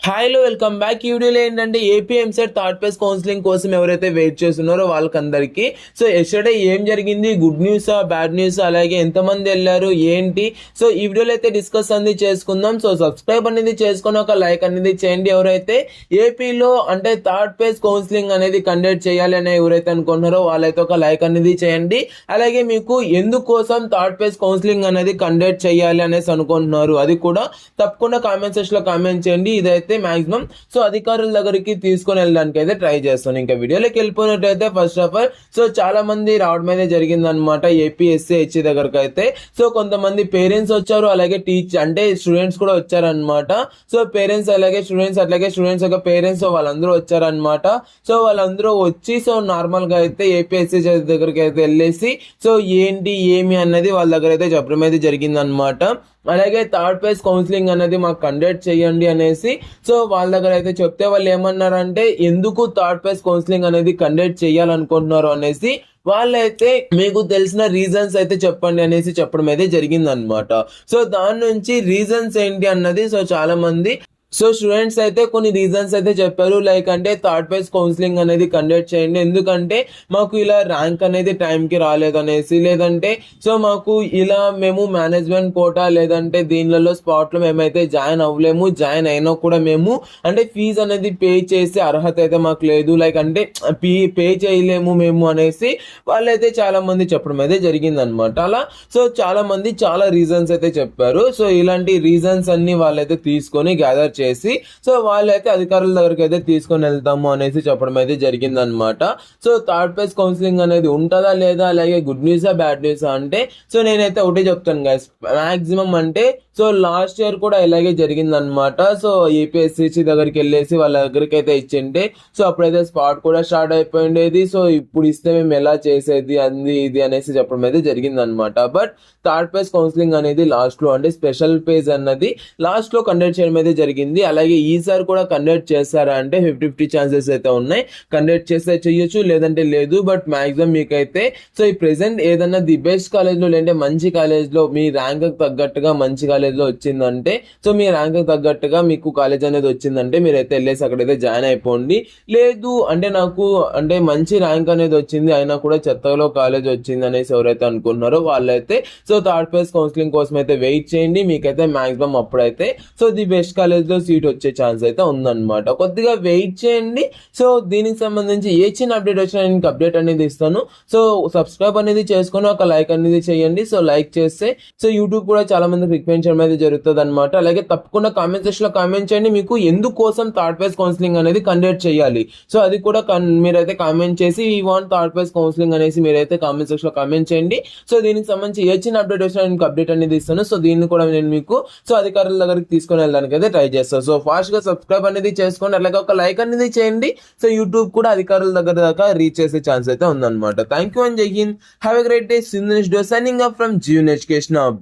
హాయ్లో welcome back. ఈ వీడియోలో ఏంటంటే AP EAMCET third phase counselling కోసం ఎవరైతే వెయిట్ చేస్తున్నారో వాళ్ళకందరికీ సో ఎస్టర్డే ఏం జరిగింది, గుడ్ న్యూసా బ్యాడ్ న్యూస్, అలాగే ఎంతమంది వెళ్ళారు ఏంటి, సో ఈ వీడియోలో అయితే డిస్కస్ అనేది చేసుకుందాం. సో సబ్స్క్రైబ్ అనేది చేసుకొని ఒక లైక్ అనేది చేయండి. ఎవరైతే ఏపీలో అంటే థర్డ్ ఫేజ్ కౌన్సిలింగ్ అనేది కండక్ట్ చేయాలి అని ఎవరైతే అనుకుంటున్నారో వాళ్ళైతే ఒక లైక్ అనేది చేయండి. అలాగే మీకు ఎందుకోసం థర్డ్ ఫేజ్ కౌన్సిలింగ్ అనేది కండక్ట్ చేయాలి అనేసి అనుకుంటున్నారు అది కూడా తప్పకుండా కామెంట్ సెక్షన్ లో కామెంట్ చేయండి. ఇదైతే మాక్సిమం సో అధికారుల దగ్గరికి తీసుకొని వెళ్ళడానికి అయితే ట్రై చేస్తాను. ఇంకా వీడియోలోకి వెళ్ళిపోయినట్టయితే ఫస్ట్ ఆఫ్ ఆల్ సో చాలా మంది రావడం అయితే జరిగింది అనమాట ఏపీఎస్సీ దగ్గరకు అయితే. సో కొంతమంది పేరెంట్స్ వచ్చారు, అలాగే అంటే స్టూడెంట్స్ కూడా వచ్చారనమాట. సో పేరెంట్స్ అలాగే స్టూడెంట్స్ యొక్క పేరెంట్స్ వాళ్ళందరూ వచ్చారనమాట. సో వాళ్ళందరూ వచ్చి సో నార్మల్ గా అయితే ఏపీఎస్సీ దగ్గరికి అయితే వెళ్ళేసి సో ఏంటి ఏమి అన్నది వాళ్ళ దగ్గర అయితే చెప్పడం అయితే జరిగింది అనమాట. అలాగే థర్డ్ ఫేజ్ కౌన్సిలింగ్ అనేది మాకు కండక్ట్ చేయండి అనేసి సో వాళ్ళ దగ్గర అయితే చెప్తే వాళ్ళు ఏమన్నారంటే ఎందుకు థర్డ్ ఫేజ్ కౌన్సిలింగ్ అనేది కండక్ట్ చేయాలనుకుంటున్నారు అనేసి వాళ్ళైతే మీకు తెలిసిన రీజన్స్ అయితే చెప్పండి అనేసి చెప్పడం అయితే జరిగింది అనమాట. సో దాని నుంచి రీజన్స్ ఏంటి అన్నది సో చాలా మంది సో స్టూడెంట్స్ అయితే కొన్ని రీజన్స్ అయితే చెప్పారు. లైక్ అంటే థర్డ్ ఫేజ్ కౌన్సిలింగ్ అనేది కండక్ట్ చేయండి, ఎందుకంటే మాకు ఇలా ర్యాంక్ అనేది టైంకి రాలేదనేసి, లేదంటే సో మాకు ఇలా మేము మేనేజ్మెంట్ కోటా లేదంటే దీనిలలో స్పాట్లో మేమైతే జాయిన్ అవ్వలేము, జాయిన్ అయినా కూడా మేము అంటే ఫీజు అనేది పే చేసే అర్హత అయితే మాకు లేదు, లైక్ అంటే పే చేయలేము మేము అనేసి వాళ్ళైతే చాలా మంది చెప్పడం అయితే జరిగింది అనమాట. అలా సో చాలా మంది చాలా రీజన్స్ అయితే చెప్పారు. సో ఇలాంటి రీజన్స్ అన్ని వాళ్ళైతే తీసుకొని గ్యాదర్ చేసి సో వాళ్ళైతే అధికారుల దగ్గరికి అయితే తీసుకొని వెళ్తాము అనేసి చెప్పడం అయితే జరిగింది అనమాట. సో థర్డ్ ఫేజ్ కౌన్సిలింగ్ అనేది ఉంటుందా లేదా, అలాగే గుడ్ న్యూసా బ్యాడ్ న్యూసా అంటే సో నేనైతే ఒకటే చెప్తాను గైస్, మాక్సిమం అంటే సో లాస్ట్ ఇయర్ కూడా ఇలాగే జరిగింది అనమాట. సో ఏపీఎస్సీ దగ్గరికి వెళ్ళేసి వాళ్ళ దగ్గరికి అయితే ఇచ్చింటే సో అప్పుడైతే స్పాట్ కూడా స్టార్ట్ అయిపోయిండేది. సో ఇప్పుడు ఇస్తే మేము ఎలా చేసేది అంది ఇది అనేసి చెప్పడం అయితే జరిగింది అనమాట. బట్ థర్డ్ ఫేజ్ కౌన్సిలింగ్ అనేది లాస్ట్ లో అంటే స్పెషల్ ఫేజ్ అన్నది లాస్ట్ లో కండక్ట్ చేయడం అయితే జరిగింది. అలాగే ఈసారి కూడా కండక్ట్ చేస్తారా అంటే 50-50 ఛాన్సెస్ అయితే ఉన్నాయి. కండక్ట్ చేస్తే చెయ్యొచ్చు, లేదంటే లేదు. బట్ మాక్సిమం మీకైతే సో ఈ ప్రెసెంట్ ఏదన్నా ది బెస్ట్ కాలేజ్ లో లేదంటే మంచి కాలేజ్ లో మీ ర్యాంక్ తగ్గట్టుగా మంచి కాలేజ్ లో వచ్చిందంటే సో మీ ర్యాంక్ తగ్గట్టుగా మీకు కాలేజ్ అనేది వచ్చిందంటే మీరైతే వెళ్ళేసి అక్కడైతే జాయిన్ అయిపోండి. లేదు అంటే నాకు అంటే మంచి ర్యాంక్ అనేది వచ్చింది అయినా కూడా చెత్తలో కాలేజ్ వచ్చింది అనేసి ఎవరైతే అనుకుంటున్నారో వాళ్ళైతే సో థర్డ్ ఫేజ్ కౌన్సిలింగ్ కోసం అయితే వెయిట్ చేయండి. మీకైతే మాక్సిమం అప్పుడైతే సో ది బెస్ట్ కాలేజ్ లో సీట్ వచ్చే ఛాన్స్ అయితే ఉందన్నమాట. కొద్దిగా వెయిట్ చేయండి. సో దీనికి సంబంధించి ఏ చిన్న అప్డేట్ వచ్చినా నేను అప్డేట్ అనేది ఇస్తాను. సో సబ్స్క్రైబ్ అనేది చేసుకొని ఒక లైక్ అనేది చేయండి. సో లైక్ చేస్తే సో యూట్యూబ్ కూడా చాలా మందికి రికమెండ్ చేయడం అయితే జరుగుతుంది అనమాట. అలాగే తప్పకుండా కామెంట్ సెక్షన్ లో కామెంట్ చేయండి మీకు ఎందుకోసం థర్డ్ ఫేజ్ కౌన్సిలింగ్ అనేది కండక్ట్ చేయాలి. సో అది కూడా మీరైతే కామెంట్ చేసి ఈ వాంట్ థర్డ్ ఫేజ్ కౌన్సిలింగ్ అనేసి మీరైతే కామెంట్ సెక్షన్ లో కామెంట్ చేయండి. సో దీనికి సంబంధించి ఏ చిన్న అప్డేట్ వచ్చినా నేను అప్డేట్ అనేది ఇస్తాను. సో దీన్ని కూడా నేను మీకు సో అధికారుల దగ్గరికి తీసుకొని వెళ్ళడానికి అయితే ట్రై చేస్తాను. సో ఫాస్ట్ గా సబ్స్క్రైబ్ అనేది చేసుకోండి, అలాగే ఒక లైక్ అనేది చేయండి. సో యూట్యూబ్ కూడా అధికారుల దగ్గర దాకా రీచ్ చేసే ఛాన్స్ అయితే ఉందన్నమాట. Thank you and Jai Hind. Have a great day. Seen the next video. Signing off from Jeevan education hub.